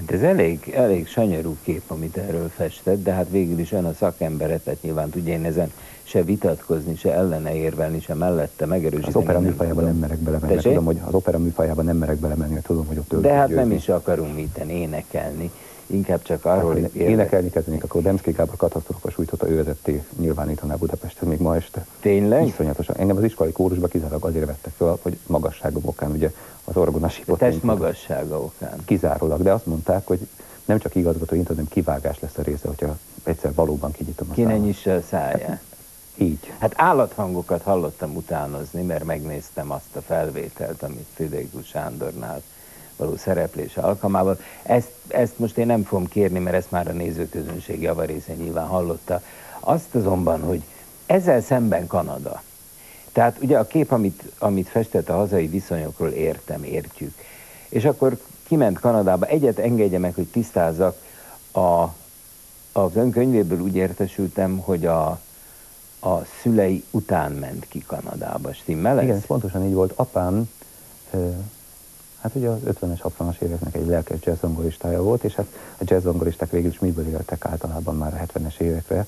Hát ez elég sanyarú kép, amit erről festett, de hát végül is ön a szakembere, tehát nyilván tudja, én ezen se vitatkozni, se ellene érvelni, se mellette megerősíteni. Az opera műfajában nem merek belemenni, mert tudom, hogy az opera műfajában nem merek belemenni, mert tudom, hogy ott de hát nem is akarunk miten énekelni, inkább csak arról hát, énekelni kezdenék, akkor Demszky Gábor katasztrófa sújtotta, ő vezetté, nyilvánítaná Budapesten még ma este. Tényleg? Iszonyatosan. Engem az iskolai kórusba kizárólag azért vettek fel, hogy magasságom okán, ugye az orgonasípot. Test magassága okán. Kizárólag, de azt mondták, hogy nem csak igazgató, hanem kivágás lesz a része, hogyha egyszer valóban kinyitom a Ki ne nyissa a száját. Hát, így. Hát állathangokat hallottam utánozni, mert megnéztem azt a felvételt, amit Friderikus Sándornál való szereplése alkalmával. Ezt most én nem fogom kérni, mert ezt már a nézőközönség javarésze nyilván hallotta. Azt azonban, hogy ezzel szemben Kanada. Tehát ugye a kép, amit festett a hazai viszonyokról értjük. És akkor kiment Kanadába. Egyet engedje meg, hogy tisztázzak. Az ön könyvéből úgy értesültem, hogy a szülei után ment ki Kanadába. Stimmel ez? Igen, ez pontosan így volt. Apám, hát ugye az 50-es, 60-as éveknek egy lelkes jazzzongoristája volt, és hát a jazzzongoristák végül is miből éltek általában már a 70-es évekre.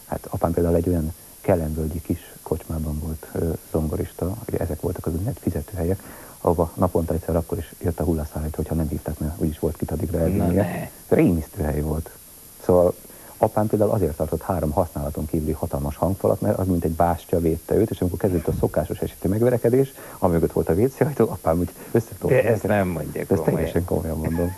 Hát apám például egy olyan kellemvölgyi kis kocsmában volt zongorista, ugye ezek voltak az úgynevezett fizetőhelyek, ahova naponta egyszer akkor is jött a hullaszállít, hogyha nem hívták, mert úgyis volt kit addigra elvinnie. Rémisztő hely volt. Szóval apám például azért tartott 3 használaton kívüli hatalmas hangfalat, mert az mint egy bástya védte őt, és amikor kezdődött a szokásos esetű megverekedés, amögött volt a WC-ajtó, apám úgy összetolta. Ezt nem mondják komolyan. Ezt teljesen komolyan mondom.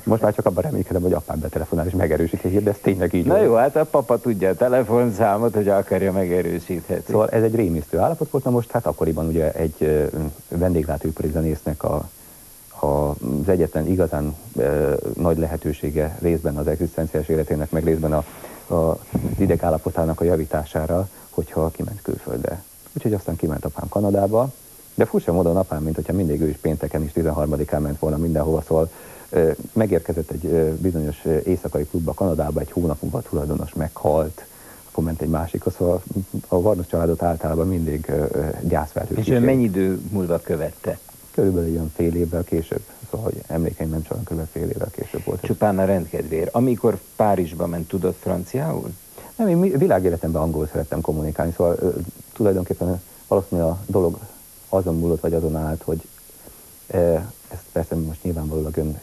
Most már csak abban reménykedem, hogy apám betelefonál és megerősíti a hírt, de ez tényleg így Na volt. jó, hát a papa tudja a telefonszámot, hogy akarja, megerősítheti. Szóval ez egy rémisztő állapot volt. Na most hát akkoriban ugye egy vendéglátóipari zenésznek az egyetlen igazán nagy lehetősége részben az egzisztenciális életének, meg részben az idegállapotának a javítására, hogyha kiment külföldre. Úgyhogy aztán kiment apám Kanadába, de furcsa módon apám, mint hogyha mindig ő is pénteken is 13-án ment volna mindenhova, szóval megérkezett egy bizonyos éjszakai klubba Kanadába, egy hónap múlva a tulajdonos meghalt, akkor ment egy másikhoz, szóval a Varnos családot általában mindig gyászfelhő. És ő mennyi idő múlva követte? Körülbelül ilyen fél évvel később, szóval emlékeim nem csak kb. Fél évvel később volt. Csupán a rendkedvéért. Amikor Párizsba ment, tudott franciául? Nem, én világéletemben angolul szerettem kommunikálni, szóval tulajdonképpen valószínűleg a dolog azon múlott, vagy azon állt, hogy ezt persze most nyilvánvalóan ön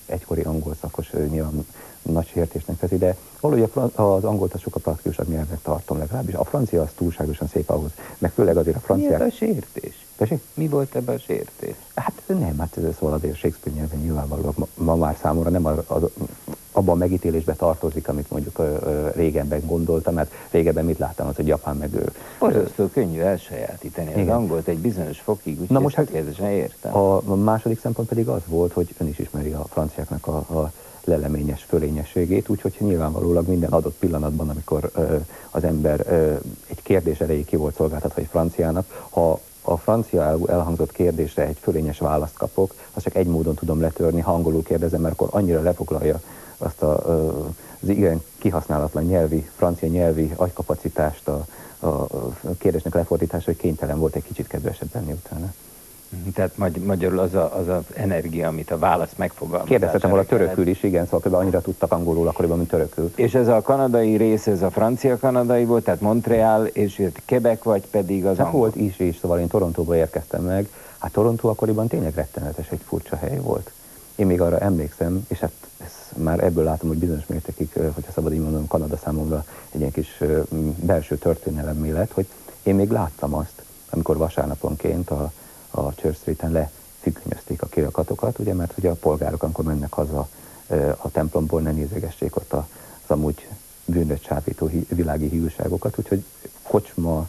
egykori angol szakos nyilván nagy sértésnek veszi, de valahogy az angolt az sokkal praktikusabb nyelvnek tartom legalábbis. A francia az túlságosan szép ahhoz, meg főleg azért a franciák... Mi a sértés? Tessék? Mi volt ebben a sértés? Hát nem, hát ez szóval azért Shakespeare nyelven nyilvánvalóan ma már számomra nem abban a megítélésbe tartozik, amit mondjuk régenben gondoltam, mert régebben mit láttam az, hogy Japán meg ő. Borzasztó könnyű elsajátítani az angolt egy bizonyos fokig, úgyhogy most tökéletesen értem. A második szempont pedig az volt, hogy ön is ismeri a franciáknak a leleményes fölényességét, úgyhogy nyilvánvalólag minden adott pillanatban, amikor az ember egy kérdés elejéig ki volt szolgáltatva egy franciának, ha a francia elhangzott kérdésre egy fölényes választ kapok, azt csak egy módon tudom letörni, ha angolul kérdezem, mert akkor annyira lefoglalja azt az igen kihasználatlan francia nyelvi agykapacitást a kérdésnek lefordítása, hogy kénytelen volt egy kicsit kedvesebb lenni utána. Tehát magyarul az az energia, amit a válasz megfogalmazására. Kérdeztetem volna törökül is, igen, szóval kb. Annyira tudtak angolul akkoriban, mint törökül. És ez a kanadai rész, ez a francia-kanadai volt, tehát Montreal, és Quebec, vagy pedig az angol? Volt is, szóval én Torontóba érkeztem meg. Hát Torontó akkoriban tényleg rettenetes, egy furcsa hely volt. Én még arra emlékszem, és hát már ebből látom, hogy bizonyos mértékig, hogyha szabad így mondom, Kanada számomra egy ilyen kis belső történelemmé lett, hogy én még láttam azt, amikor vasárnaponként a Church Street-en lefüggönyözték a kirakatokat, ugye, mert ugye a polgárok, amikor mennek haza a templomból, ne nézegessék ott az amúgy bűnre csábító világi hívőságokat, úgyhogy kocsma,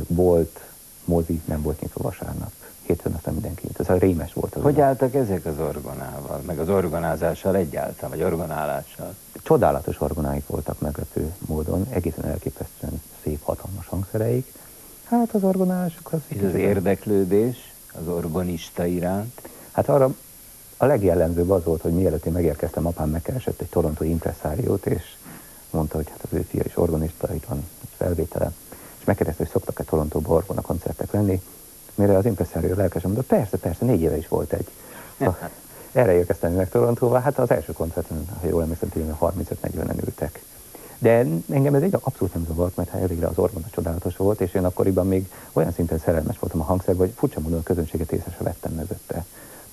bolt, mozi nem volt nyitva vasárnap. Hétfőn aztán mindenki nyitva. Ez rémes volt. Hogy álltak ezek az orgonával, meg az orgonázással egyáltalán, vagy orgonálással? Csodálatos orgonáik voltak meglepő módon, egészen elképesztően szép, hatalmas hangszereik. Hát az orgonálások az... És az érdeklődés az orgonista iránt? Hát arra a legjellemzőbb az volt, hogy mielőtt én megérkeztem, apám megkeresett egy torontói impresszáriót, és mondta, hogy hát az ő fia is orgonista, itt van egy felvétele, és megkérdezte, hogy szoktak-e Torontóba orgona koncertek lenni, mire az impresszárió lelkesen mondta, persze, 4 éve is volt egy. Erre érkeztem meg Torontóba, hát az első koncerten, ha jól emlékszem, 35-40-en ültek. De engem ez egy abszolút nem zavart, mert elégre az orgona csodálatos volt, és én akkoriban még olyan szinten szerelmes voltam a hangszerbe, hogy furcsa módon a közönséget észre se vettem mögötte.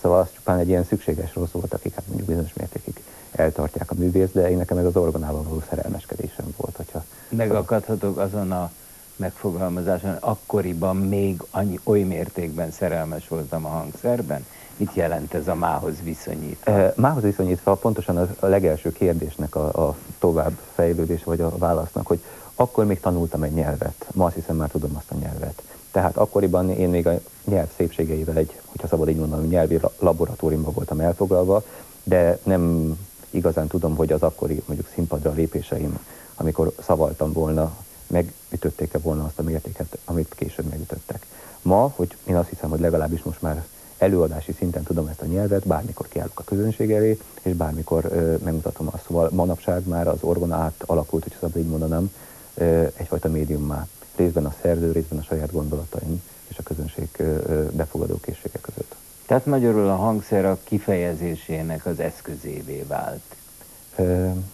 Szóval az csupán egy ilyen szükséges rossz volt, akik hát mondjuk bizonyos mértékig eltartják a művészt, de én nekem ez az orgonával való szerelmeskedésem volt. Hogyha Megakadhatok azon a megfogalmazáson, akkoriban még oly mértékben szerelmes voltam a hangszerben. Mit jelent ez a mához viszonyítva? Mához viszonyítva pontosan a legelső kérdésnek a tovább fejlődése, vagy a válasznak, hogy akkor még tanultam egy nyelvet, ma azt hiszem már tudom azt a nyelvet. Tehát akkoriban én még a nyelv szépségeivel hogyha szabad így mondanom, nyelvi laboratóriumban voltam elfoglalva, de nem igazán tudom, hogy az akkori mondjuk színpadra lépéseim, amikor szavaltam volna, megütötték-e volna azt a mértéket, amit később megütöttek. Ma, hogy én azt hiszem, hogy legalábbis most már előadási szinten tudom ezt a nyelvet, bármikor kiállok a közönség elé, és bármikor megmutatom azt. Szóval manapság már az orgona átalakult, hogy szabad így mondanám, egyfajta médiummá. Részben a szerző, részben a saját gondolataim és a közönség befogadó készsége között. Tehát magyarul a hangszer a kifejezésének az eszközévé vált.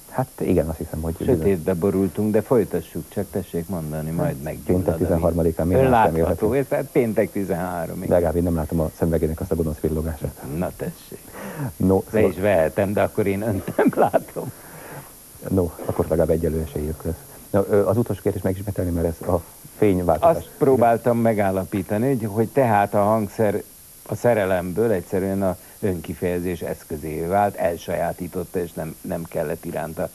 Hát igen, azt hiszem, hogy... Sötétbe borultunk, de folytassuk, csak tessék mondani, majd meggyullad. Péntek 13-án miért látható, ez tehát péntek 13-ig. Legalább én nem látom a szemvegének azt a gonosz villogását. Na tessék. No, le is vehetem, de akkor én önt nem látom. No, akkor legalább egyelő esélyük lesz. No, az utolsó kérdés megismételni, mert ez a fényváltozás. Azt próbáltam megállapítani, hogy tehát a hangszer a szerelemből egyszerűen a önkifejezés eszközévé vált, elsajátította, és nem kellett iránta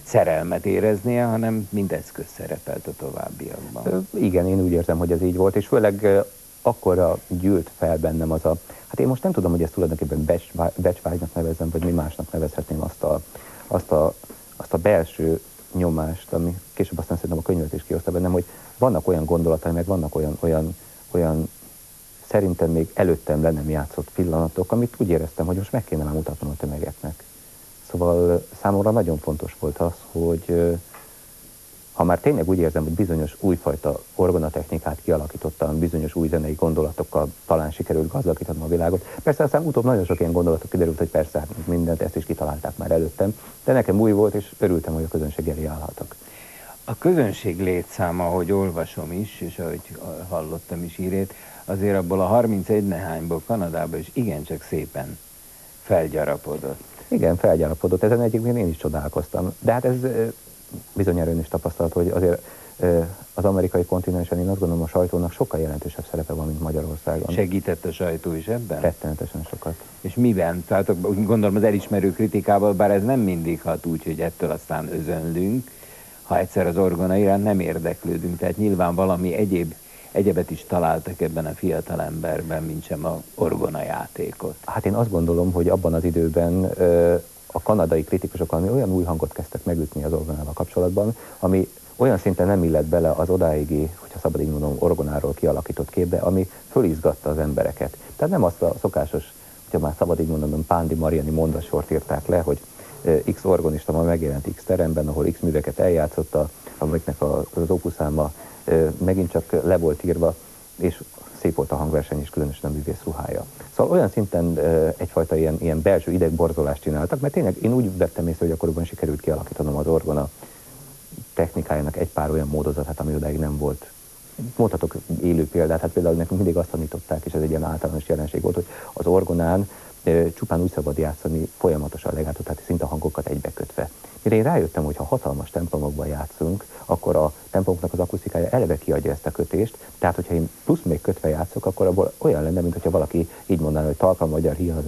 szerelmet éreznie, hanem mind eszköz szerepelt a továbbiakban. Igen, én úgy érzem, hogy ez így volt, és főleg akkora gyűlt fel bennem az hát én most nem tudom, hogy ezt tulajdonképpen becsvágynak nevezzem, vagy mi másnak nevezhetném azt a belső nyomást, ami később aztán szerintem a könyvet is kihozta bennem, hogy vannak olyan gondolatai, meg vannak olyan szerintem még előttem le nem játszott pillanatok, amit úgy éreztem, hogy most meg kéne már mutatnom a tömegeknek. Szóval számomra nagyon fontos volt az, hogy ha már tényleg úgy érzem, hogy bizonyos újfajta orgonatechnikát kialakítottam, bizonyos új zenei gondolatokkal talán sikerült gazdagítanom a világot. Persze aztán utóbb nagyon sok ilyen gondolatok kiderült, hogy persze hát mindent, ezt is kitalálták már előttem, de nekem új volt, és örültem, hogy a közönség elé állhatok. A közönség létszáma, ahogy olvasom is, és ahogy hallottam is hírét, azért abból a 31 nehányból Kanadában is igencsak szépen felgyarapodott. Igen, felgyarapodott. Ezen egyébként én is csodálkoztam. De hát ez bizonyára ön is tapasztalt, hogy azért az amerikai kontinensen én azt gondolom, a sajtónak sokkal jelentősebb szerepe van, mint Magyarországon. Segített a sajtó is ebben? Rettenetesen sokat. És miben? Tehát úgy gondolom az elismerő kritikával, bár ez nem mindig hat úgy, hogy ettől aztán özönlünk, ha egyszer az orgona iránt nem érdeklődünk. Tehát nyilván valami egyebet is találtak ebben a fiatal emberben, mint sem a orgona játékot. Hát én azt gondolom, hogy abban az időben a kanadai kritikusok olyan új hangot kezdtek megütni az orgonával kapcsolatban, ami olyan szinten nem illett bele az odáigi, hogyha szabad így mondom, orgonáról kialakított képbe, ami fölizgatta az embereket. Tehát nem azt a szokásos, hogyha már szabad így mondom, Pándi Mariani mondasort írták le, hogy X orgonista ma megjelent X teremben, ahol X műveket eljátszotta, amiknek az opuszáma megint csak le volt írva, és szép volt a hangverseny, és különösen a művész ruhája. Szóval olyan szinten egyfajta ilyen belső idegborzolást csináltak, mert tényleg én úgy vettem észre, hogy akkoriban sikerült kialakítanom az orgona technikájának egy pár olyan módozatát, ami odáig nem volt. Mondhatok élő példát, hát például nekünk mindig azt tanították, és ez egy ilyen általános jelenség volt, hogy az orgonán csupán úgy szabad játszani folyamatosan legalább, tehát szinte a hangokat egybekötve. Mire én rájöttem, hogy ha hatalmas templomokban játszunk, akkor a templomoknak az akusztikája eleve kiadja ezt a kötést, tehát hogyha én plusz még kötve játszok, akkor abból olyan lenne, mint hogyha valaki így mondaná, hogy talpra magyar hia,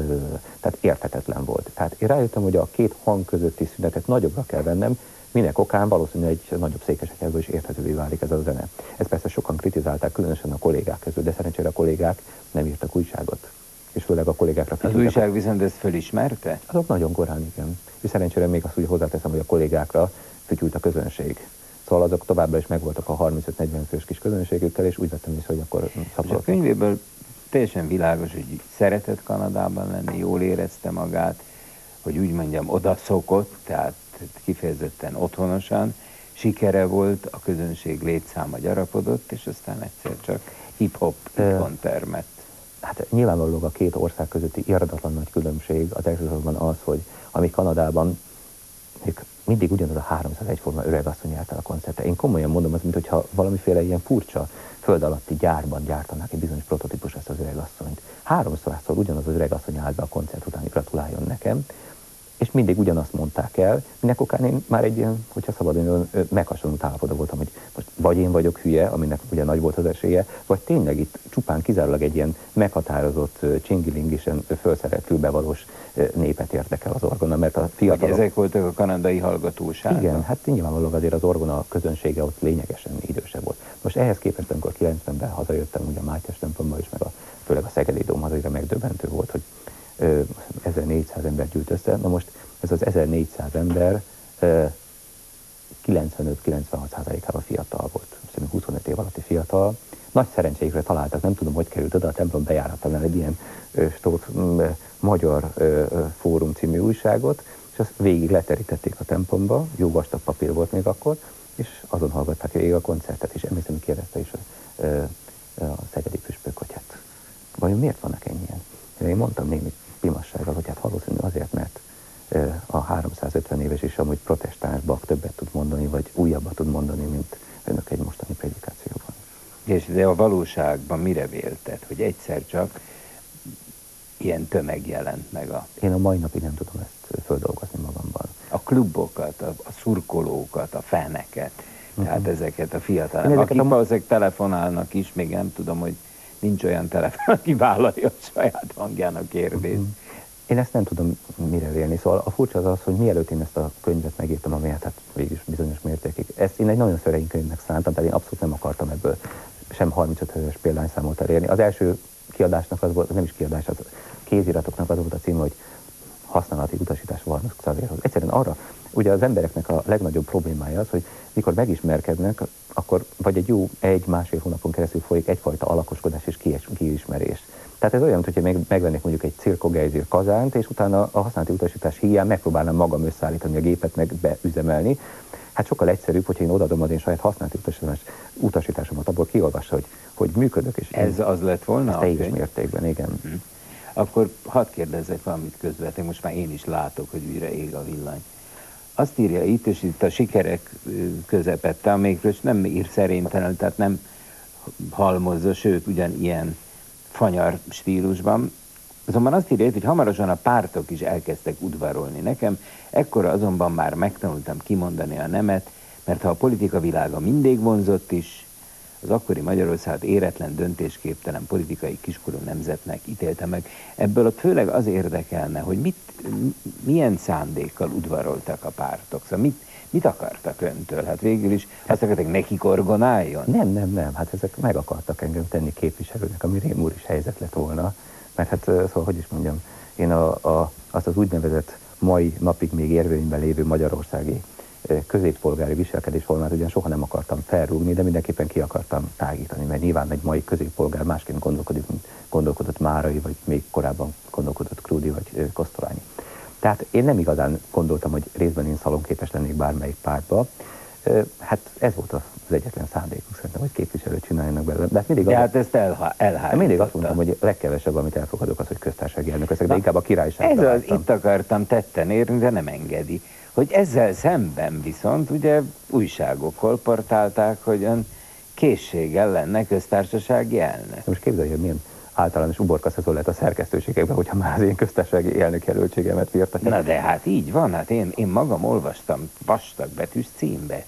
tehát érthetetlen volt. Tehát én rájöttem, hogy a két hang közötti szünetet nagyobbra kell vennem, minek okán valószínűleg egy nagyobb Székesegyházból is érthetővé válik ez a zene. Ezt persze sokan kritizálták, különösen a kollégák közül, de szerencsére a kollégák nem írtak újságot. És főleg a kollégákra figyeltek. Az újság viszont ezt fölismerte? Azok nagyon korán, igen. És szerencsére még azt úgy hozzáteszem, hogy a kollégákra fütyült a közönség. Szóval azok továbbra is megvoltak a 35-40 fős kis közönségükkel, és úgy vettem észre, hogy akkor szabadon. A könyvéből teljesen világos, hogy szeretett Kanadában lenni, jól érezte magát, hogy úgy mondjam, odaszokott, tehát kifejezetten otthonosan, sikere volt, a közönség létszáma gyarapodott, és aztán egyszer csak hip-hop termett. Hát nyilvánvalóan a két ország közötti irdatlan nagy különbség az elsősorban az, hogy ami Kanadában mindig ugyanaz a 300 egyforma öregasszony járt el a koncertre. Én komolyan mondom, az, mintha valamiféle ilyen furcsa föld alatti gyárban gyártanák egy bizonyos prototípus ezt az öregasszonyt. 300-szor ugyanaz az öregasszony állt be a koncert után, hogy gratuláljon nekem, és mindig ugyanazt mondták el, minek okán én már egy ilyen, hogyha szabad, meghasonlult állapotban voltam, hogy most vagy én vagyok hülye, aminek ugye nagy volt az esélye, vagy tényleg itt csupán kizárólag egy ilyen meghatározott, csingilingisen felszerelt fülbevalós népet érdekel az orgona, mert a fiatalok... Ezek voltak a kanadai hallgatóság. Igen, hát nyilvánvalóan azért az orgona közönsége ott lényegesen idősebb volt. Most ehhez képest, amikor 90-ben hazajöttem, ugye a Mátyás templomba is, meg főleg a Szegedi Dóm hazaira megdöbbentő volt, hogy 1400 ember gyűlt össze. Na most ez az 1400 ember 95-96%-ában fiatal volt. Szerintem 25 év alatti fiatal. Nagy szerencséjükre találtak, nem tudom, hogy került oda, a templom bejáratánál egy ilyen Magyar Fórum című újságot, és azt végig leterítették a templomba, jó vastag papír volt még akkor, és azon hallgatták végig a koncertet, és emlékszem, hogy kérdezte is a szegedi püspök, hogy hát vajon miért vannak ennyien? Én mondtam némi pimassággal, hogy hát valószínűleg azért, mert a 350 éves és amúgy protestáns bak többet tud mondani, vagy újabbat tud mondani, mint önök egy mostani predikációban. És de a valóságban mire vélted, hogy egyszer csak ilyen tömeg jelent meg Én a mai napig nem tudom ezt földolgozni magamban. A klubokat, a szurkolókat, a feneket, tehát ezeket a fiatalokat, akik valószínűleg telefonálnak is, még nem tudom, hogy nincs olyan telefon, aki vállalja a saját hangján a kérdést. Én ezt nem tudom mire vélni. Szóval a furcsa az, hogy mielőtt én ezt a könyvet megírtam, amelyet hát végül bizonyos mértékig, ezt én egy nagyon szerény könyvnek szántam, tehát én abszolút nem akartam ebből sem 35 ezeres példányszámot elérni. Az első kiadásnak az volt, nem is kiadás, az kéziratoknak az volt a címe, hogy használati utasítás Varga Xavérhoz. Egyszerűen arra, ugye az embereknek a legnagyobb problémája az, hogy mikor megismerkednek, akkor vagy egy jó egy-másfél hónapon keresztül folyik egyfajta alakoskodás és kiismerés. Tehát ez olyan, hogyha megvennék mondjuk egy Cirko-Gejzir kazánt, és utána a használati utasítás hiány megpróbálnám magam összeállítani a gépet, meg beüzemelni. Hát sokkal egyszerűbb, hogyha én odaadom az én saját használati utasításomat, abból kiolvassa, hogy működök. És ez az lett volna? Teljes mértékben, igen. Akkor hadd kérdezzek valamit közvetlenül, most már én is látok, hogy újra ég a villany. Azt írja itt, és itt a sikerek közepette, amikről nem ír szerénytelen, tehát nem halmozza, sőt, ugyanilyen fanyar stílusban. Azonban azt írja, hogy hamarosan a pártok is elkezdtek udvarolni nekem, ekkor azonban már megtanultam kimondani a nemet, mert ha a politika világa mindig vonzott is, az akkori Magyarországot éretlen, döntésképtelen politikai kiskorú nemzetnek ítélte meg. Ebből ott főleg az érdekelne, hogy milyen szándékkal udvaroltak a pártok, szóval mit akartak öntől? Hát végül is azt akartak, nekik orgonáljon? Nem, hát ezek meg akartak engem tenni képviselőnek, ami rémúris helyzet lett volna. Mert hát, szóval, hogy is mondjam, én azt az úgynevezett mai napig még érvényben lévő magyarországi középpolgári viselkedésformát ugyan soha nem akartam felrúgni, de mindenképpen ki akartam tágítani, mert nyilván egy mai középpolgár másként gondolkodik, mint gondolkodott Márai, vagy még korábban gondolkodott Krúdi, vagy Kosztolányi. Tehát én nem igazán gondoltam, hogy részben én szalonképes lennék bármelyik pártba. Hát ez volt az egyetlen szándékunk szerintem, hogy képviselőt csináljanak belőle. De hát mindig hát ezt elhárította. Mindig azt mondtam, hogy legkevesebb, amit elfogadok, az, hogy köztársasági elnök leszek, de inkább a királyságban. Ez az, itt akartam tetten érni, de nem engedi. Hogy ezzel szemben viszont ugye újságok kolportálták, hogy ön készséggel lenne köztársasági elnök. Most képzelj, hogy milyen általános uborkaszezó lett a szerkesztőségekben, hogyha már az én köztársasági elnök jelöltségemet firtatják. Na de hát így van, hát én magam olvastam vastag betűs címbe.